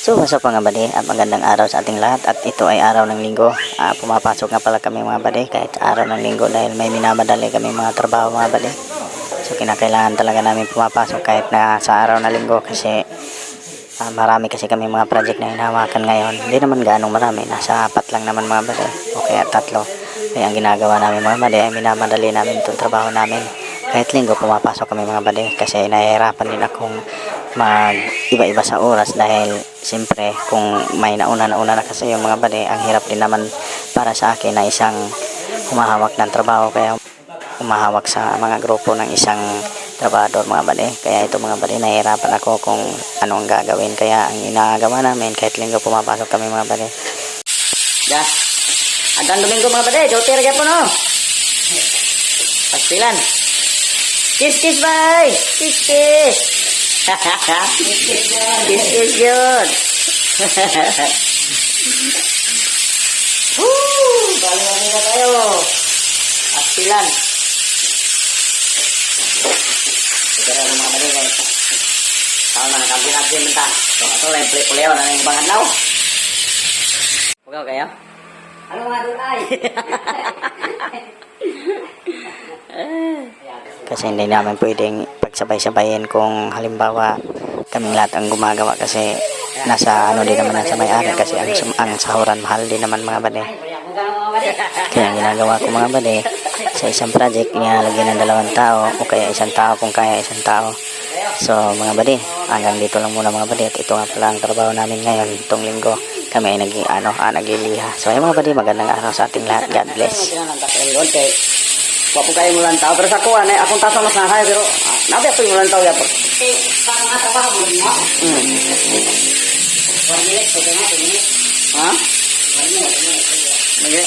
So, what's up mga buddy? At magandang araw sa ating lahat. At ito ay araw ng linggo. Pumapasok nga pala kami mga buddy kahit araw ng linggo dahil may minamadali kami mga trabaho mga buddy. So, kinakailangan talaga namin pumapasok kahit na sa araw na linggo kasi marami kasi kami mga project na hinahawakan ngayon. Hindi naman gaano marami. Nasa 4 lang naman mga buddy. O kaya 3. Kaya ang ginagawa namin mga buddy ay minamadali namin itong trabaho namin. Kahit linggo pumapasok kami mga buddy kasi nahihirapan din akong mag-iba-iba sa oras dahil siyempre kung may nauna na kasi yung mga buddy, ang hirap din naman para sa akin na isang humahawak ng trabaho kaya humahawak sa mga grupo ng isang trabador mga buddy. Kaya ito mga buddy, nahihirapan ako kung ano ang gagawin kaya ang inagawa namin kahit linggo pumapasok kami mga buddy. Da, adang domingo mga buddy, jote rin po no. Pastilan. Kiss bye. Kiss. Kiss yun. Galing na tayo. Pastilan. Pero mga balik ay tao na nakabin minta. Ito lang yung play-playo na yung bangan law. Huwag kayo? Ano mga dulay? Kasi hindi namin pwedeng pagsabay-sabayin kung halimbawa kaming lahat ang gumagawa kasi nasa ano din naman sa may-ari kasi ang sahuran mahal din naman mga bade. Kaya ang ginagawa ko mga bade sa isang project nilalagyan ng 2 tao o kaya 1 tao kung kaya 1 tao. So mga bade, hanggang dito lang muna mga bade at ito nga pala ang trabaho namin ngayon itong linggo. Kami ay nagiliha. So ay mga bade, magandang araw sa ating lahat. God bless. Wapo kayo mulan tao pero sa kuha na akong taso mas nahay pero nabi ako yung mulan tao yapo. Ha? Lagi.